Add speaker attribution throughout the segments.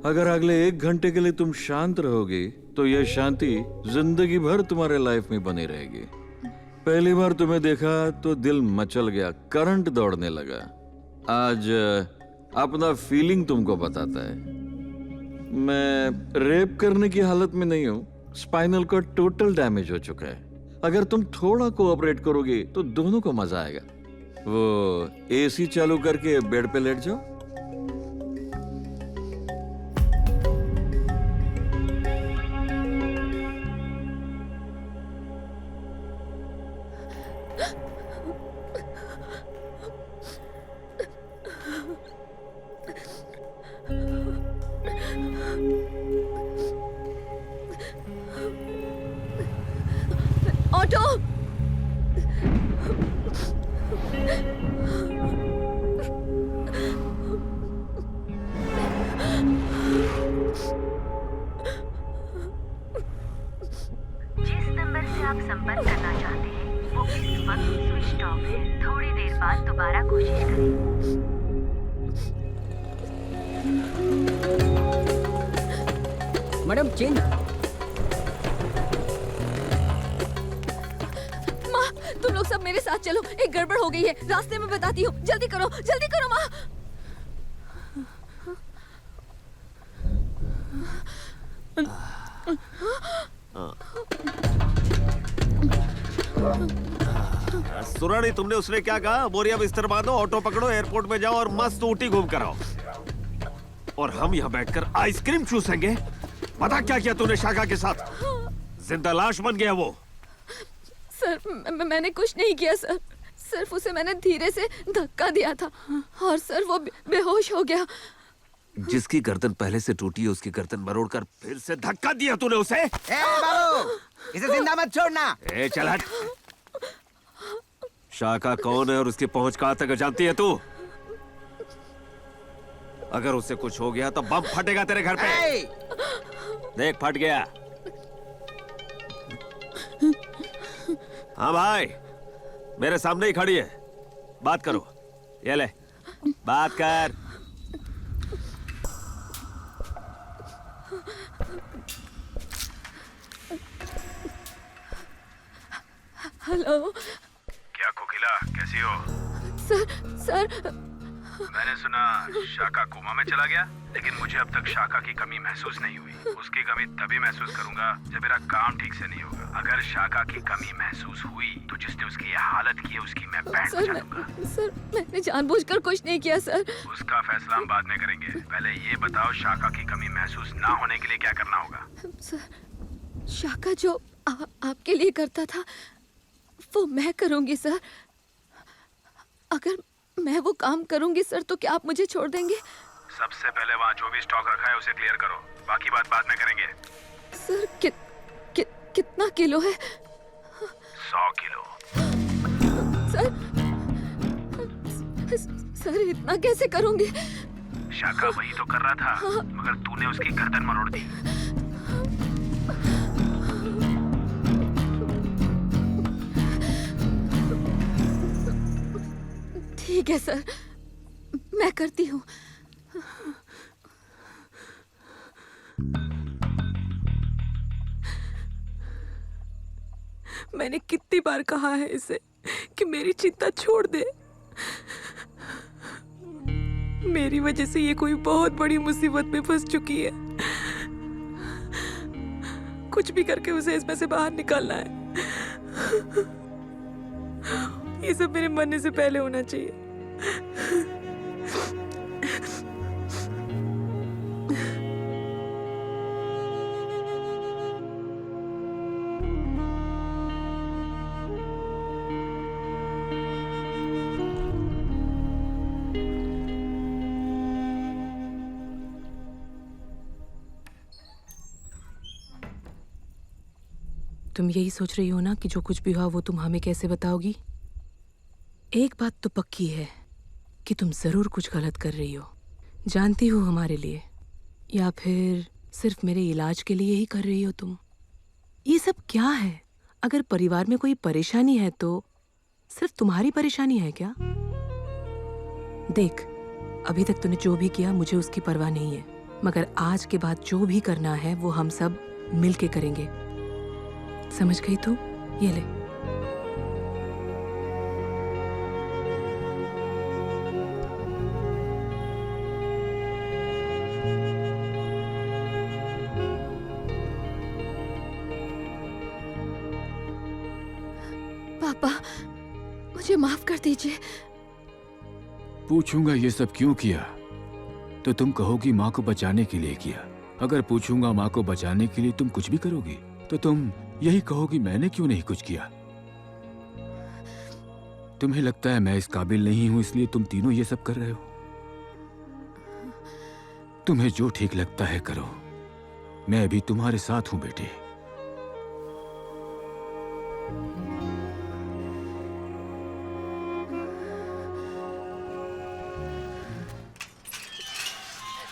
Speaker 1: अगर अगले 1 घंटे के लिए तुम शांत रहोगी तो यह शांति जिंदगी भर तुम्हारे लाइफ में बनी रहेगी। पहली बार तुम्हें देखा तो दिल मचल गया, करंट दौड़ने लगा। आज अपना फीलिंग तुमको बताता है। मैं रेप करने की हालत में नहीं हूँ, स्पाइनल कॉर्ड टोटल डैमेज हो चुका है। अगर तुम थोड़ा कोऑपरेट करोगे तो दोनों को मजा आएगा। वो एसी चालू करके बेड पे लेट जाओ।
Speaker 2: ऑटो!
Speaker 3: जिस नंबर से आप संपर्क करना चाहते हैं वो इस वक्त स्विच ऑफ है। थोड़ी देर बाद दोबारा कोशिश करें।
Speaker 4: Madam change.
Speaker 2: माँ, तुम लोग सब मेरे साथ चलो, एक गड़बड़ हो गई है। रास्ते में बताती हूँ, जल्दी करो माँ।
Speaker 5: सुरानी, तुमने उसने क्या कहा? बोरिया बिस्तर बांधो, ऑटो पकड़ो, एयरपोर्ट में जाओ और मस्त ऊटी घूम कर आओ। और हम यहाँ बैठकर आइसक्रीम चूसेंगे। पता क्या किया तूने शाखा के साथ? जिंदा लाश बन गया वो।
Speaker 2: सर, मैंने कुछ नहीं किया सर। सिर्फ उसे मैंने धीरे से धक्का दिया था और सर वो बेहोश हो गया।
Speaker 5: जिसकी गर्दन पहले से टूटी है उसकी गर्दन मरोड़कर फिर से धक्का दिया तूने उसे?
Speaker 4: ए बाबू, इसे जिंदा मत छोड़ना।
Speaker 5: ए चल हट। शाखा कौन है और उसकी पहुंच कहां तक जानती है तू? अगर उससे कुछ हो गया तो बम फटेगा तेरे घर पे। देख फट गया। हाँ भाई, मेरे सामने ही खड़ी है, बात करो। ये ले, बात कर।
Speaker 2: हेलो।
Speaker 6: क्या कोकिला, कैसी हो?
Speaker 2: सर
Speaker 6: मैंने सुना शाखा कोमा में चला गया, लेकिन मुझे अब तक शाखा की कमी महसूस नहीं हुई। उसकी कमी तभी महसूस करूंगा जब मेरा काम ठीक से नहीं होगा। अगर शाखा की कमी महसूस हुई तो जिसने उसकी ये हालत की है उसकी मैं बैंड बजा दूंगा।
Speaker 2: सर, मैंने जानबूझकर कुछ नहीं किया सर।
Speaker 6: उसका फैसला हम बाद में करेंगे। पहले ये बताओ, शाखा की कमी महसूस ना होने के लिए क्या करना होगा?
Speaker 2: सर, शाखा जो आपके लिए करता था वो मैं करूंगी सर। अगर मैं वो काम करूंगी सर तो क्या आप मुझे छोड़ देंगे?
Speaker 6: सबसे पहले वहाँ जो भी स्टॉक रखा है उसे क्लियर करो, बाकी बात बाद में करेंगे।
Speaker 2: सर, कितना किलो है?
Speaker 6: 100 किलो।
Speaker 2: सर इतना कैसे करूंगी?
Speaker 6: शाखा वही तो कर रहा था, मगर तूने उसकी गर्दन मरोड़ दी।
Speaker 2: ठीक है सर, मैं करती हूँ।
Speaker 7: मैंने कितनी बार कहा है इसे कि मेरी चिंता छोड़ दे। मेरी वजह से ये कोई बहुत बड़ी मुसीबत में फंस चुकी है। कुछ भी करके उसे इसमें से बाहर निकालना है। ये सब मेरे मरने से पहले होना चाहिए। तुम यही सोच रही हो ना कि जो कुछ भी हुआ वो तुम हमें कैसे बताओगी? एक बात तो पक्की है कि तुम जरूर कुछ गलत कर रही हो। जानती हो हमारे लिए, या फिर सिर्फ मेरे इलाज के लिए ही कर रही हो तुम? ये सब क्या है? अगर परिवार में कोई परेशानी है तो सिर्फ तुम्हारी परेशानी है क्या? देख, अभी तक तूने जो भी किया मुझे उसकी परवाह नहीं है। मगर आज के बाद जो भी करना है वो हम सब मिल के करेंगे। समझ गई तू? ये ले।
Speaker 2: पापा, मुझे माफ कर दीजिए।
Speaker 8: पूछूंगा ये सब क्यों किया तो तुम कहोगी माँ को बचाने के लिए किया। अगर पूछूंगा माँ को बचाने के लिए तुम कुछ भी करोगी तो तुम यही कहोगी मैंने क्यों नहीं कुछ किया। तुम्हें लगता है मैं इस काबिल नहीं हूं इसलिए तुम तीनों ये सब कर रहे हो। तुम्हें जो ठीक लगता है करो, मैं भी तुम्हारे साथ हूं बेटे।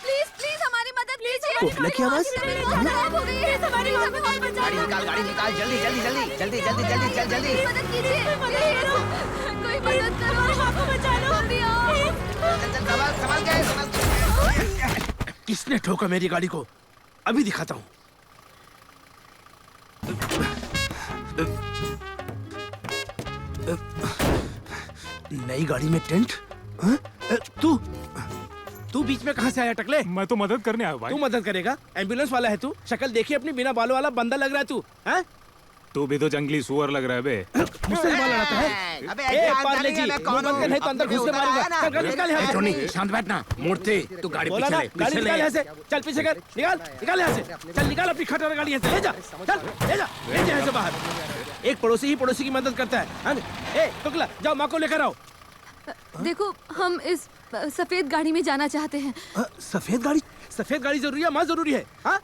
Speaker 2: प्लीज प्लीज हमारी मदद कीजिए।
Speaker 4: कोकिला की आवाज?
Speaker 2: खराब हो गई है, हमारी मदद
Speaker 4: गाड़ी निकाल, गाड़ी निकाल, जल्दी जल्दी जल्दी जल्दी जल्दी जल्दी चल जल्दी।
Speaker 2: मदद कीजिए, कोई मदद करो, हमको बचा लो, जल्दी आओ।
Speaker 4: चल चल संभाल संभाल के संभाल के।
Speaker 9: किसने ठोका मेरी गाड़ी को? अभी दिखाता हूँ। नई गाड़ी में टेंट? हाँ? तू बीच में कहाँ से आया टकले?
Speaker 10: मैं तो मदद करने आया भाई।
Speaker 9: तू मदद करेगा? एम्बुलेंस वाला है तू? शक्ल देखी अपनी, बिना बालों वाला बंदा लग रहा है तू। हाँ?
Speaker 10: तू भी तो जंगली सुअर लग रहा है बे।
Speaker 9: मुझसे रुमाल लड़ाता है?
Speaker 4: अबे
Speaker 9: ए,
Speaker 4: ऐसे
Speaker 9: पार्ले
Speaker 4: हाथ
Speaker 9: जी,
Speaker 4: डालेंगे, मैं कौन
Speaker 9: मुंह बंद कर, नहीं तो अंदर घुस के मारूंगा।
Speaker 4: ना।
Speaker 9: चल, निकाल यहाँ से।
Speaker 8: टोनी शांत बैठना, मोड़ते तू गाड़ी
Speaker 9: बोला
Speaker 8: पीछे
Speaker 9: ना,
Speaker 8: ले,
Speaker 9: गाड़ी
Speaker 8: पीछे
Speaker 9: निकाल
Speaker 8: ले।
Speaker 9: यहाँ से। चल पीछे कर, निकाल यहाँ से। चल निकाल अपनी खटारा गाड़ी यहाँ से, ले जा, चल ले जा यहाँ से बाहर। एक पड़ोसी ही पड़ोसी की मदद करता है। हाँ? ए टुकला, जाओ माँ को लेकर आओ।
Speaker 2: देखो, हम इस सफेद गाड़ी में जाना चाहते हैं।
Speaker 9: सफेद गाड़ी? सफेद गाड़ी जरूरी है, माँ जरूरी है। हाँ?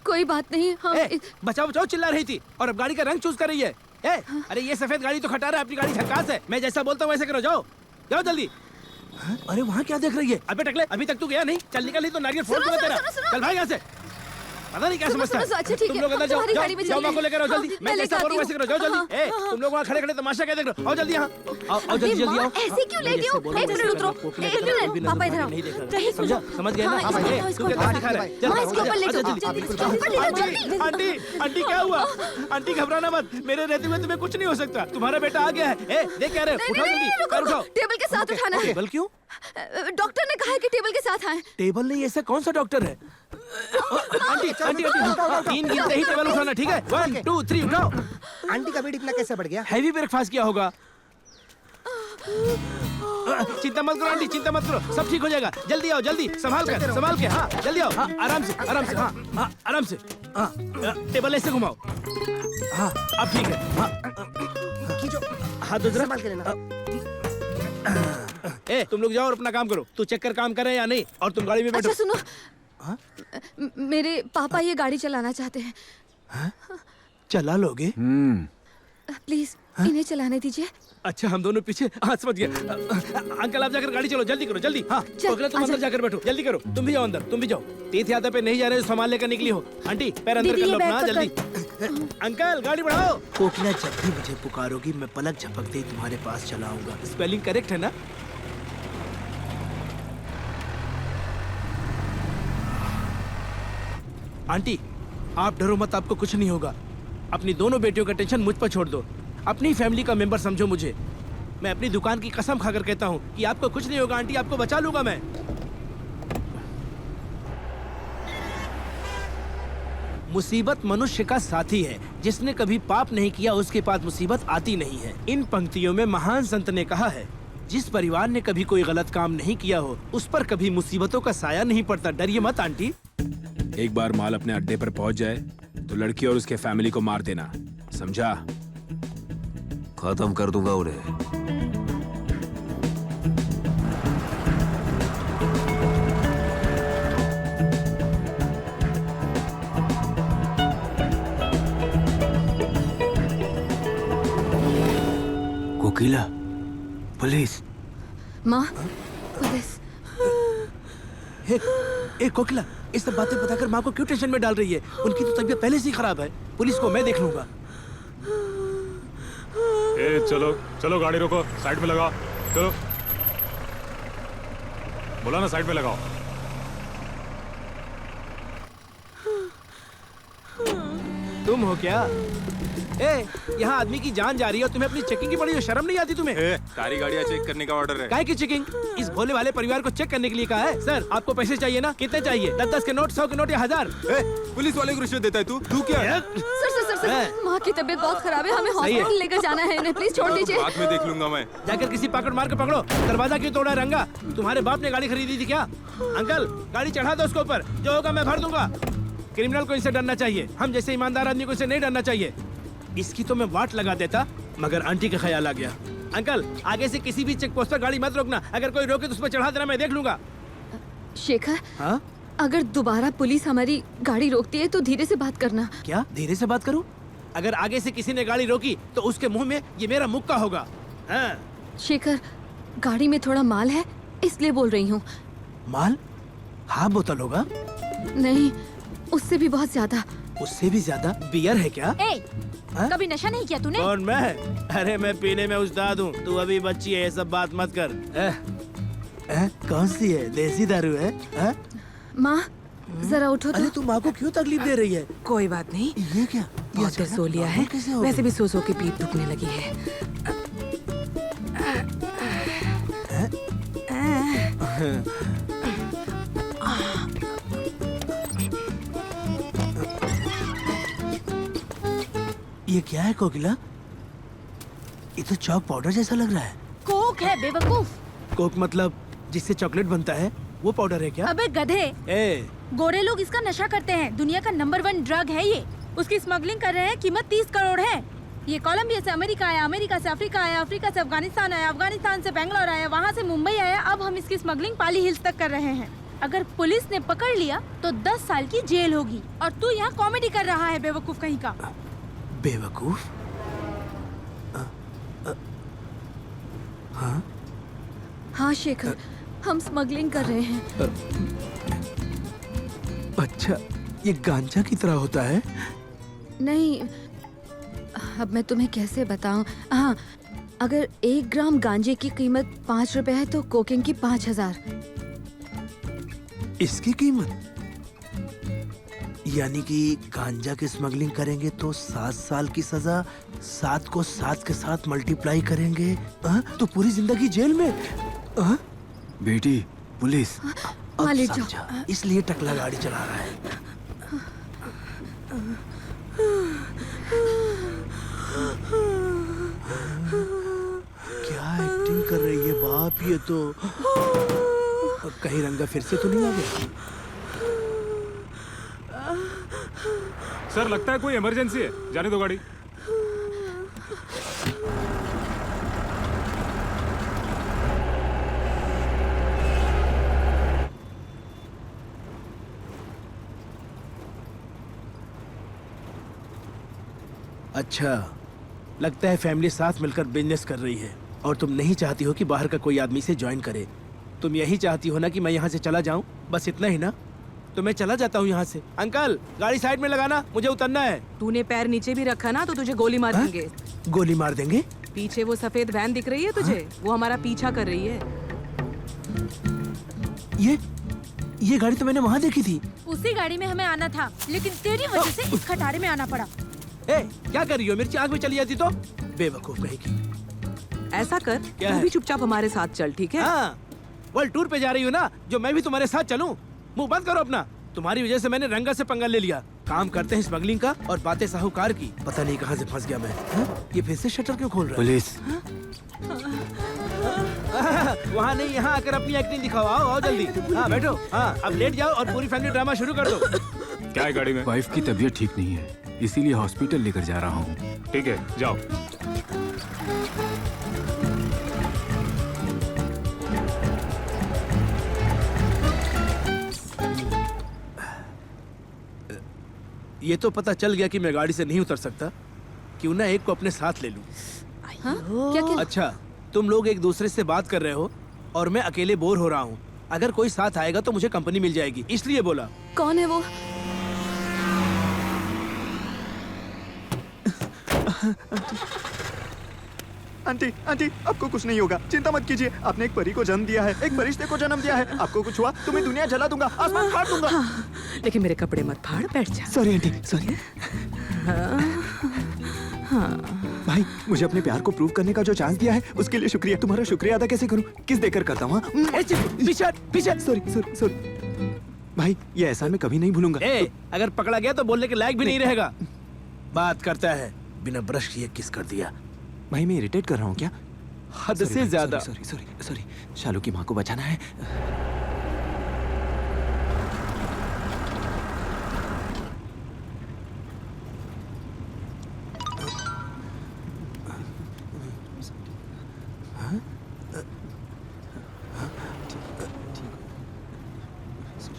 Speaker 2: कोई बात नहीं, हम
Speaker 9: ए, बचाओ बचाओ चिल्ला रही थी और अब गाड़ी का रंग चूज कर रही है। ए, अरे ये सफेद गाड़ी तो खटारा है, अपनी गाड़ी झकास है। मैं जैसा बोलता हूँ वैसे करो, जाओ जाओ जल्दी। हाँ? अरे वहाँ क्या देख रही है? अबे टकले, अभी तक तू गया नहीं? चल निकल, नहीं तो नारियल फोड़ दूंगा तेरा। चल भाई यहाँ से। पता नहीं क्या समझता है।
Speaker 2: अच्छा ठीक
Speaker 9: तुम
Speaker 2: है,
Speaker 9: लोग अंदर जाओ,
Speaker 2: हमारी गाड़ी में
Speaker 9: जाओ माँ को
Speaker 2: चलिए।
Speaker 9: लेकर आओ जल्दी।
Speaker 2: हाँ,
Speaker 9: मैं
Speaker 2: मैं
Speaker 9: जैसा
Speaker 2: लेकर
Speaker 9: बोलूँ वैसे करो, जाओ
Speaker 2: आती हूँ।
Speaker 9: जल्दी। ए, तुम लोग वहाँ खड़े खड़े तमाशा क्या देख रहे हो? आओ जल्दी यहाँ, आओ जल्दी जल्दी आओ।
Speaker 2: ऐसे क्यों लेके हो? एक मिनट उतरो, एक मिनट, पापा इधर आओ।
Speaker 9: समझा? समझ गए ना?
Speaker 2: हाँ, इसको
Speaker 9: ए,
Speaker 2: उठाओ, इसको
Speaker 9: तू क्या
Speaker 2: उठाओ।
Speaker 9: दिखा रहा है?
Speaker 2: हाँ, इसके ऊपर ले जाओ,
Speaker 9: जल्दी,
Speaker 2: जल्दी,
Speaker 9: जल्दी।
Speaker 2: इसके ऊपर ले जाओ, जल्दी।
Speaker 9: आंटी आंटी क्या हुआ? आंटी घबराना मत, मेरे रहते हुए तुम्हें कुछ नहीं हो सकता। तुम्हारा बेटा आ गया है। ए, देख क्या रहे, उठाओ जल्दी, पैर उठाओ।
Speaker 2: टेबल के साथ उठाना है।
Speaker 9: टेबल क्यों?
Speaker 2: डॉक्टर ने कहा है कि टेबल के साथ आए।
Speaker 9: टेबल नहीं, ऐसा कौन सा डॉक्टर है? आंटी आंटी आंटी, तीन गिनते ही टेबल उठाना, ठीक है? 1 2 3 उठाओ।
Speaker 4: आंटी का बीपी इतना कैसे बढ़ गया?
Speaker 9: हैवी ब्रेकफास्ट किया होगा। चिंता मत करो आंटी, चिंता मत करो, सब ठीक हो जाएगा। जल्दी आओ, जल्दी, संभाल के। हाँ जल्दी आओ। हाँ आराम से, हाँ आराम से। हाँ टेबल ऐसे घुमाओ। हाँ अब ठीक है। हाँ हाथ दूसरा
Speaker 4: संभाल के लेना।
Speaker 9: ए तुम लोग जाओ और अपना काम करो। तू चेक कर काम कर रहे हैं या नहीं, और तुम गाड़ी में बैठो।
Speaker 2: अच्छा सुनो, मेरे पापा ये गाड़ी चलाना चाहते हैं।
Speaker 9: चला लोगे?
Speaker 2: प्लीज इन्हें चलाने दीजिए।
Speaker 9: अच्छा हम दोनों पीछे। हाँ समझ गया। अंकल आप जाकर गाड़ी चलो, जल्दी करो जल्दी। हाँ कोकिला तुम अंदर जाकर बैठो, जल्दी करो। तुम भी जाओ अंदर, तुम भी जाओ। तीर्थ यात्रा पे नहीं जा रहे, सामान लेकर निकली हो। आंटी पैर अंदर कर लो अपना, जल्दी। अंकल गाड़ी बढ़ाओ। कोकिला जब भी मुझे पुकारोगी मैं पलक झपकते ही तुम्हारे पास चला आऊंगा। स्पेलिंग करेक्ट है ना? आंटी आप डरो मत, आपको कुछ नहीं होगा। अपनी दोनों बेटियों का टेंशन मुझ पर छोड़ दो। अपनी फैमिली का मेंबर समझो मुझे। मैं अपनी दुकान की कसम खाकर कहता हूँ कि आपको कुछ नहीं होगा आंटी, आपको बचा लूंगा मैं। मुसीबत मनुष्य का साथी है, जिसने कभी पाप नहीं किया उसके पास मुसीबत आती नहीं है। इन पंक्तियों में महान संत ने कहा है, जिस परिवार ने कभी कोई गलत काम नहीं किया हो उस पर कभी मुसीबतों का साया नहीं पड़ता। डरिए मत आंटी।
Speaker 10: एक बार माल अपने अड्डे पर पहुंच जाए तो लड़की और उसके फैमिली को मार देना, समझा?
Speaker 5: खत्म कर दूंगा उन्हें।
Speaker 8: कोकिला, पुलिस।
Speaker 2: माँ, पुलिस।
Speaker 9: ए कोकिला, ये सब बातें बताकर माँ को क्यों टेंशन में डाल रही है? उनकी तो तबीयत पहले से ही खराब है। पुलिस को मैं देख लूंगा।
Speaker 10: ए चलो चलो, गाड़ी रोको, साइड में लगाओ। चलो बोला ना, साइड में लगाओ।
Speaker 9: तुम हो क्या? ए, यहाँ आदमी की जान जा रही है और तुम्हें अपनी चेकिंग की पड़ी हो, शर्म नहीं आती तुम्हें?
Speaker 10: सारी गाड़ियाँ चेक करने का ऑर्डर है।
Speaker 9: काहे की चेकिंग? इस भोले वाले परिवार को चेक करने के लिए कहा है। सर, आपको पैसे चाहिए ना? कितने चाहिए? 10-10 के नोट, 100 के नोट या 1000?
Speaker 10: पुलिस वाले को रिश्वत देता है तू क्या है?
Speaker 2: सर माँ की तबीयत बहुत खराब है, हमें हॉस्पिटल लेकर जाना है, इन्हें प्लीज छोड़ दीजिए।
Speaker 10: बाद में देख लूंगा मैं।
Speaker 9: जाकर किसी पकड़ मार के पकड़ो। दरवाजा क्यों तोड़ा रंगा? तुम्हारे बाप ने गाड़ी खरीदी थी क्या? अंकल, गाड़ी चढ़ा दो उसके ऊपर, जो होगा मैं भर दूंगा। क्रिमिनल को इनसे डरना चाहिए, हम जैसे ईमानदार आदमी को इसे नहीं डरना चाहिए। इसकी तो मैं वाट लगा देता, मगर आंटी का ख्याल आ गया। अंकल, आगे से किसी भी चेक पोस्ट पर गाड़ी मत रोकना, अगर कोई रोके तो उस पर चढ़ा देना, मैं देख लूंगा।
Speaker 2: शेखर,
Speaker 9: हाँ?
Speaker 2: अगर दोबारा पुलिस हमारी गाड़ी रोकती है तो धीरे से बात करना।
Speaker 9: क्या धीरे से बात करूं? अगर आगे से किसी ने गाड़ी रोकी तो उसके मुंह में ये मेरा मुक्का होगा। हाँ।
Speaker 2: शेखर, गाड़ी में थोड़ा माल है, इसलिए बोल रही हूँ।
Speaker 9: माल? हाफ बोतल होगा?
Speaker 2: नहीं, उससे भी बहुत ज्यादा।
Speaker 9: उससे भी ज्यादा? बियर है क्या?
Speaker 2: हाँ? कभी नशा नहीं किया तूने?
Speaker 9: कौन मैं? अरे मैं पीने में उस्ताद हूँ, तू अभी बच्ची है, ये सब बात मत कर। कौन सी है? देसी दारू है?
Speaker 2: माँ, जरा उठो तो।
Speaker 9: अरे तू माँ को क्यों तकलीफ दे रही है?
Speaker 7: कोई बात नहीं,
Speaker 9: ये क्या?
Speaker 7: बहुत देर सो लिया है, वैसे भी सो के पीठ दुखने लगी है।
Speaker 9: ये क्या है कोकिला? ये तो चॉक पाउडर जैसा लग रहा है।
Speaker 11: कोक है बेवकूफ।
Speaker 9: कोक मतलब जिससे चॉकलेट बनता है, वो पाउडर है क्या?
Speaker 11: अबे गधे,
Speaker 9: ए,
Speaker 11: गोरे लोग इसका नशा करते हैं, दुनिया का नंबर 1 ड्रग है ये। उसकी स्मगलिंग कर रहे हैं, कीमत 30 करोड़ है। ये कोलंबिया से अमेरिका आया, अमेरिका से अफ्रीका आया, अफ्रीका से अफगानिस्तान आया, अफगानिस्तान से बेंगलोर आया, वहाँ से मुंबई आया। अब हम इसकी स्मगलिंग पाली हिल्स तक कर रहे हैं। अगर पुलिस ने पकड़ लिया तो 10 साल की जेल होगी। और तू यहाँ कॉमेडी कर रहा है बेवकूफ कहीं का।
Speaker 9: बेवकूफ? हाँ?
Speaker 2: हाँ शेखर, हम स्मगलिंग कर रहे हैं।
Speaker 9: अच्छा, ये गांजा की तरह होता है?
Speaker 2: नहीं, अब मैं तुम्हें कैसे बताऊं। हाँ, अगर 1 ग्राम गांजे की कीमत 5 रुपए है तो कोकेन की 5000।
Speaker 9: इसकी कीमत? यानी कि गांजा की स्मगलिंग करेंगे तो 7 साल की सजा, 7 को 7 के साथ मल्टीप्लाई करेंगे तो पूरी जिंदगी जेल में।
Speaker 8: बेटी, पुलिस।
Speaker 9: अब
Speaker 2: मालिक जो-
Speaker 9: समझा, इसलिए टकला गाड़ी चला रहा है। क्या एक्टिंग कर रही है बाप ये तो। कहीं रंगा फिर से तो नहीं आ गया?
Speaker 10: सर, लगता है कोई इमरजेंसी है, जाने दो गाड़ी।
Speaker 9: अच्छा, लगता है फैमिली साथ मिलकर बिजनेस कर रही है और तुम नहीं चाहती हो कि बाहर का कोई आदमी से ज्वाइन करे। तुम यही चाहती हो ना कि मैं यहाँ से चला जाऊँ, बस इतना ही ना? तो मैं चला जाता हूँ यहाँ से। अंकल, गाड़ी साइड में लगाना, मुझे उतरना है।
Speaker 7: तूने पैर नीचे भी रखा ना तो तुझे गोली मार देंगे।
Speaker 9: गोली मार देंगे?
Speaker 7: पीछे वो सफेद वैन दिख रही है तुझे? वो हमारा पीछा कर रही है।
Speaker 9: ये गाड़ी तो मैंने वहाँ देखी थी।
Speaker 11: उसी गाड़ी में हमें आना था, लेकिन तेरी वजह से इस खटारे में आना पड़ा।
Speaker 9: ए, क्या कर रही हो? मिर्ची आग में चली जाती तो? बेवकूफ कहीं की।
Speaker 7: ऐसा कर,
Speaker 9: क्या
Speaker 7: तू
Speaker 9: है?
Speaker 7: भी चुपचाप हमारे साथ चल, ठीक है?
Speaker 9: हाँ, वर्ल्ड टूर पे जा रही हो ना, जो मैं भी तुम्हारे साथ चलूं? मुंह बंद करो अपना। तुम्हारी वजह से मैंने रंगा से पंगा ले लिया। काम करते हैं स्मगलिंग का और बातें साहूकार की। पता नहीं कहाँ से फंस गया मैं। ये फिर से शटर क्यों खोल रहा है?
Speaker 8: पुलिस।
Speaker 9: वहाँ नहीं, यहाँ आकर अपनी एक्टिंग दिखाओ। आओ जल्दी। हाँ बैठो। हाँ, अब लेट जाओ और पूरी फैमिली ड्रामा शुरू कर दो।
Speaker 10: क्या है गाड़ी में?
Speaker 8: वाइफ की तबीयत ठीक नहीं है, इसीलिए हॉस्पिटल लेकर जा रहा हूँ।
Speaker 10: ठीक है, जाओ।
Speaker 9: ये तो पता चल गया कि मैं गाड़ी से नहीं उतर सकता। क्यों ना एक को अपने साथ ले लूं।
Speaker 2: हाँ? क्या?
Speaker 9: अच्छा, तुम लोग एक दूसरे से बात कर रहे हो और मैं अकेले बोर हो रहा हूँ। अगर कोई साथ आएगा तो मुझे कंपनी मिल जाएगी, इसलिए बोला।
Speaker 2: कौन है वो?
Speaker 12: आंटी, आंटी, आपको कुछ नहीं होगा, चिंता मत कीजिए। आपने एक परी को जन्म दिया है, एक फरिश्ते को जन्म दिया है। आपको कुछ हुआ तो मैं दुनिया जला दूंगा, आसमान फाड़ दूंगा।
Speaker 7: लेकिन मेरे कपड़े मत फाड़, बैठ जा।
Speaker 12: Sorry aunty, sorry. भाई मुझे अपने प्यार को प्रूव करने का जो चांस दिया है उसके लिए शुक्रिया। तुम्हारा शुक्रिया अदा कैसे करूं? किस देकर करता हूँ?
Speaker 9: पीछे
Speaker 12: सॉरी भाई, ये एहसान मैं कभी नहीं भूलूंगा।
Speaker 9: अगर पकड़ा गया तो बोलने के लायक भी नहीं रहेगा। बात करता है बिना ब्रश किए किस कर दिया।
Speaker 12: भाई मैं इरिटेट कर रहा हूँ क्या?
Speaker 9: हद से ज्यादा।
Speaker 12: सॉरी शालू की माँ को बचाना है।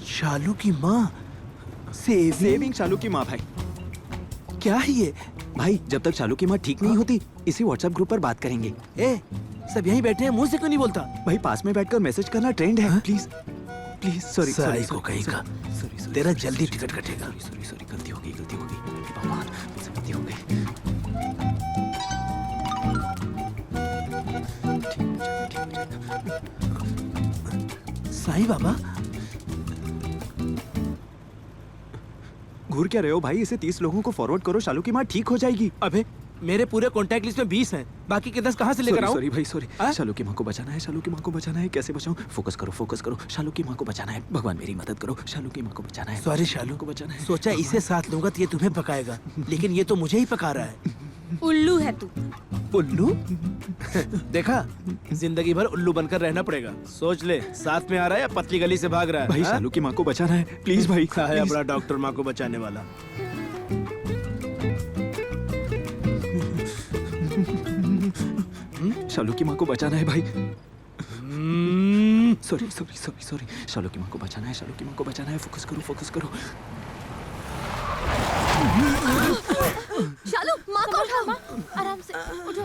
Speaker 9: शालू की माँ
Speaker 12: सेविंग शालू की माँ। भाई
Speaker 9: क्या है ये?
Speaker 12: भाई जब तक शालू की माँ ठीक नहीं होती इसी व्हाट्सएप ग्रुप पर बात करेंगे।
Speaker 9: सब यहीं बैठे हैं, मुंह से क्यों नहीं बोलता?
Speaker 12: भाई पास में बैठकर मैसेज करना ट्रेंड है। प्लीज सॉरी
Speaker 9: को कहेगा। तेरा जल्दी टिकट कटेगा।
Speaker 12: सॉरी गलती हो गई भगवान, मुझसे गलती हो गई।
Speaker 9: साईं बाबा
Speaker 12: घूर क्या रहे हो भाई? इसे 30 लोगों को फॉरवर्ड करो, शालू की माँ ठीक हो जाएगी।
Speaker 9: अबे मेरे पूरे कॉन्टैक्ट लिस्ट में 20 हैं, बाकी के 10 कहाँ से लेकर आऊं?
Speaker 12: सॉरी भाई सॉरी। शालू की माँ को बचाना है, शालू की माँ को बचाना है। कैसे बचाऊं? फोकस करो। शालू की माँ को बचाना है। भगवान मेरी मदद करो, शालू की माँ को बचाना है।
Speaker 9: सॉरी शालू
Speaker 12: को बचाना है।
Speaker 9: सोचा इसे साथ लूंगा तो ये तुम्हें पकाएगा, लेकिन ये तो मुझे ही पका रहा है।
Speaker 11: उल्लू है तू।
Speaker 9: उल्लू? देखा, जिंदगी भर उल्लू बनकर रहना पड़ेगा। सोच ले, साथ में आ रहा है या पतली गली से भाग रहा है?
Speaker 12: भाई शालू की माँ को बचाना है प्लीज भाई।
Speaker 9: है अपना डॉक्टर माँ को बचाने वाला।
Speaker 12: शालू की माँ को बचाना है भाई। सॉरी शालू की माँ को बचाना है, शालू की माँ को बचाना है। फोकस करो।
Speaker 2: शालू माँ को उठाओ। आराम से उठो।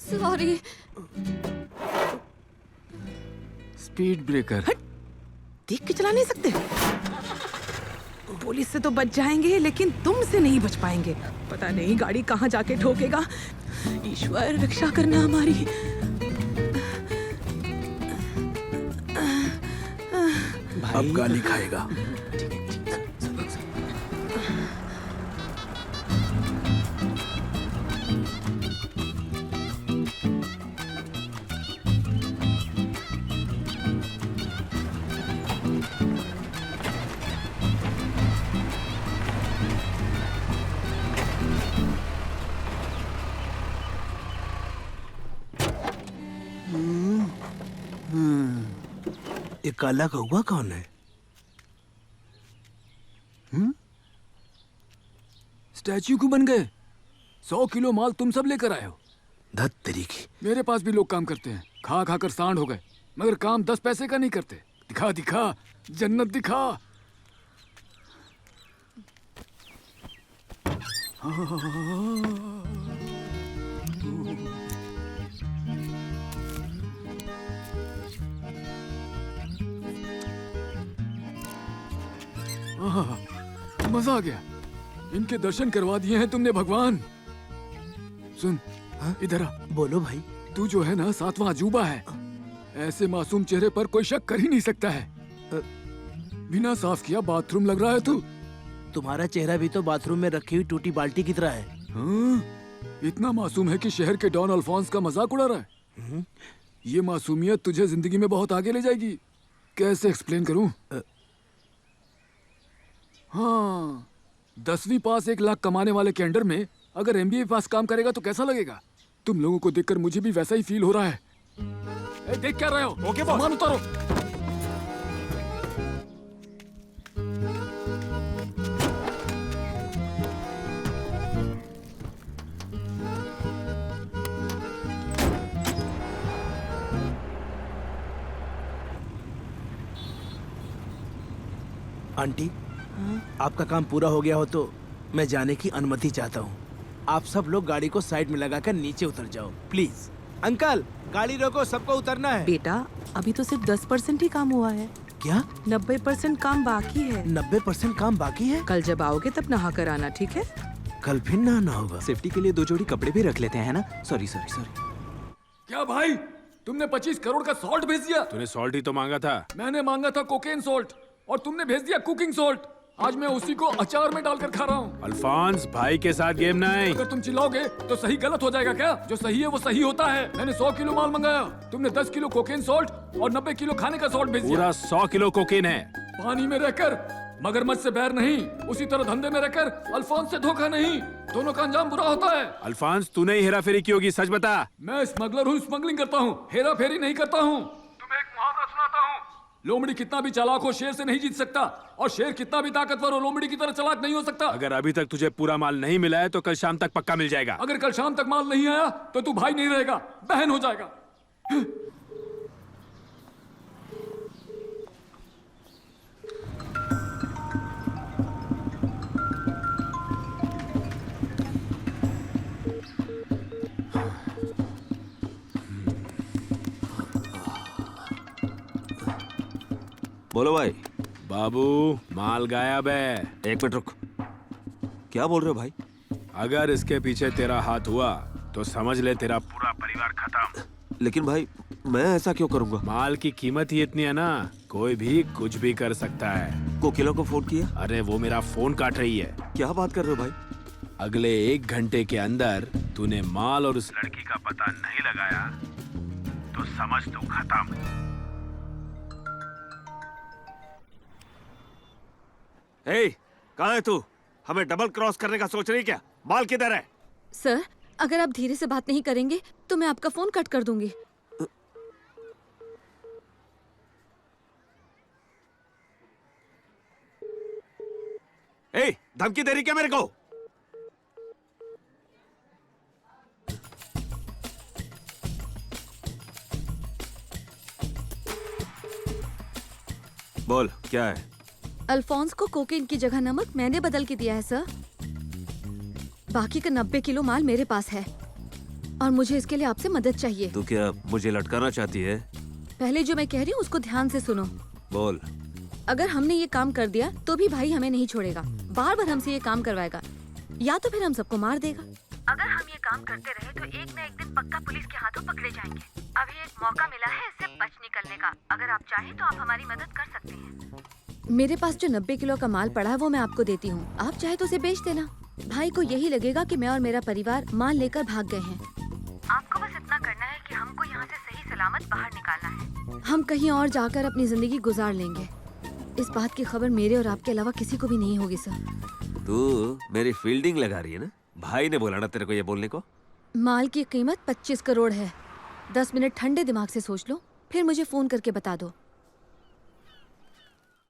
Speaker 2: सॉरी।
Speaker 8: Speed breaker.
Speaker 7: देख के चला नहीं सकते? पुलिस से तो बच जाएंगे लेकिन तुमसे नहीं बच पाएंगे। पता नहीं गाड़ी कहाँ जाके ठोकेगा। ईश्वर रक्षा करना हमारी।
Speaker 9: अब गाली खाएगा। ये काला कौवा कौन है?
Speaker 8: स्टैच्यू क्यों बन गए? 100 किलो माल तुम सब लेकर आए हो।
Speaker 9: धत तेरी की।
Speaker 8: मेरे पास भी लोग काम करते हैं, खा कर सांड हो गए, मगर काम 10 पैसे का नहीं करते। दिखा जन्नत दिखा। मजा आ गया। इनके दर्शन करवा दिए हैं तुमने भगवान। सुन, इधर आ।
Speaker 9: बोलो भाई।
Speaker 8: तू जो है ना 7वां अजूबा है। ऐसे मासूम चेहरे पर कोई शक कर ही नहीं सकता है। बिना साफ किया बाथरूम लग रहा है तू।
Speaker 9: तुम्हारा चेहरा भी तो बाथरूम में रखी हुई टूटी बाल्टी की तरह है।
Speaker 8: हाँ? इतना मासूम है कि शहर के डॉन अल्फोंस का मजाक उड़ा रहा है। ये मासूमियत तुझे जिंदगी में बहुत आगे ले जाएगी। कैसे एक्सप्लेन करूं? हाँ, 10वीं पास 1 लाख कमाने वाले के अंडर में अगर MBA पास काम करेगा तो कैसा लगेगा? तुम लोगों को देखकर मुझे भी वैसा ही फील हो रहा है। देख क्या रहे हो?
Speaker 5: Okay boss.
Speaker 8: सामान उतारो।
Speaker 9: आंटी, आपका काम पूरा हो गया हो तो मैं जाने की अनुमति चाहता हूँ। आप सब लोग गाड़ी को साइड में लगाकर नीचे उतर जाओ प्लीज। अंकल, गाड़ी रोको, सबको उतरना है।
Speaker 7: बेटा, अभी तो सिर्फ 10% ही काम हुआ है।
Speaker 9: क्या?
Speaker 7: 90% काम बाकी है।
Speaker 9: 90% काम बाकी है?
Speaker 7: कल जब आओगे तब नहा कर आना, ठीक है?
Speaker 9: कल फिर नहाना होगा।
Speaker 12: सेफ्टी के लिए 2 जोड़ी कपड़े भी रख लेते हैं ना। सॉरी।
Speaker 8: क्या भाई, तुमने 25 करोड़ का सॉल्ट भेज दिया?
Speaker 10: तूने सॉल्ट ही तो मांगा था।
Speaker 8: मैंने मांगा था कोकेन सॉल्ट और तुमने भेज दिया कुकिंग सॉल्ट। आज मैं उसी को अचार में डालकर खा रहा हूँ।
Speaker 10: अल्फांस, भाई के साथ गेम नहीं।
Speaker 8: अगर तुम चिल्लाओगे तो सही गलत हो जाएगा क्या? जो सही है वो सही होता है। मैंने 100 किलो माल मंगाया, तुमने 10 किलो कोकेन सॉल्ट और 90 किलो खाने का सॉल्ट भेज दिया।
Speaker 10: पूरा 100 किलो कोकेन है।
Speaker 8: पानी में रहकर मगरमच्छ से बैर नहीं, उसी तरह धंधे में रहकर अल्फांस से धोखा नहीं। दोनों का अंजाम बुरा होता है।
Speaker 10: अल्फांस, तूने ही हेरा फेरी की होगी, सच बता।
Speaker 8: मैं स्मगलर हूँ, स्मगलिंग करता हूँ, हेरा फेरी नहीं करता हूँ। तुम्हें एक मुहावरा सुनाता हूँ। लोमड़ी कितना भी चालाक हो शेर से नहीं जीत सकता, और शेर कितना भी ताकतवर हो लोमड़ी की तरह चालाक नहीं हो सकता।
Speaker 10: अगर अभी तक तुझे पूरा माल नहीं मिला है तो कल शाम तक पक्का मिल जाएगा।
Speaker 8: अगर कल शाम तक माल नहीं आया तो तू भाई नहीं रहेगा, बहन हो जाएगा।
Speaker 5: बोलो भाई।
Speaker 10: बाबू, माल गायब है।
Speaker 5: एक मिनट रुक, क्या बोल रहे हो भाई?
Speaker 10: अगर इसके पीछे तेरा हाथ हुआ तो समझ ले तेरा
Speaker 6: पूरा परिवार खत्म।
Speaker 5: लेकिन भाई मैं ऐसा क्यों करूंगा?
Speaker 10: माल की कीमत ही इतनी है ना, कोई भी कुछ भी कर सकता है।
Speaker 5: कोकिला को फोन किया?
Speaker 10: अरे वो मेरा फोन काट रही है।
Speaker 5: क्या बात कर रहे हो भाई?
Speaker 10: अगले 1 घंटे के अंदर तूने माल और उस
Speaker 6: लड़की का पता नहीं लगाया तो समझ तू खत्म।
Speaker 5: हे, कहाँ है तू? हमें डबल क्रॉस करने का सोच रही क्या? माल किधर है?
Speaker 2: सर, अगर आप धीरे से बात नहीं करेंगे तो मैं आपका फोन कट कर दूंगी।
Speaker 5: ए, धमकी दे रही क्या मेरे को? बोल क्या है?
Speaker 2: अल्फोंस को कोकेन की जगह नमक मैंने बदल के दिया है सर। बाकी का 90 किलो माल मेरे पास है और मुझे इसके लिए आपसे मदद चाहिए।
Speaker 5: तू क्या मुझे लटकाना चाहती है?
Speaker 2: पहले जो मैं कह रही हूँ उसको ध्यान से सुनो।
Speaker 5: बोल।
Speaker 2: अगर हमने ये काम कर दिया तो भी भाई हमें नहीं छोड़ेगा, बार बार हमसे ये काम करवाएगा, या तो फिर हम सबको मार देगा।
Speaker 3: अगर हम ये काम करते रहे तो एक न एक दिन पक्का पुलिस के हाथों पकड़े जाएंगे। अभी एक मौका मिला है इससे बच निकलने का। अगर आप चाहें तो आप हमारी मदद कर सकते हैं।
Speaker 2: मेरे पास जो 90 किलो का माल पड़ा है वो मैं आपको देती हूँ, आप चाहे तो उसे बेच देना। भाई को यही लगेगा कि मैं और मेरा परिवार माल लेकर भाग गए हैं।
Speaker 3: आपको बस इतना करना है कि हमको यहाँ से सही सलामत बाहर निकालना है।
Speaker 2: हम कहीं और जाकर अपनी जिंदगी गुजार लेंगे। इस बात की खबर मेरे और आपके अलावा किसी को भी नहीं होगी सर।
Speaker 5: तू मेरी फील्डिंग लगा रही है ना? भाई ने बोला ना तेरे को ये बोलने को?
Speaker 2: माल की कीमत 25 करोड़ है। 10 मिनट ठंडे दिमाग से सोच लो, फिर मुझे फोन करके बता दो।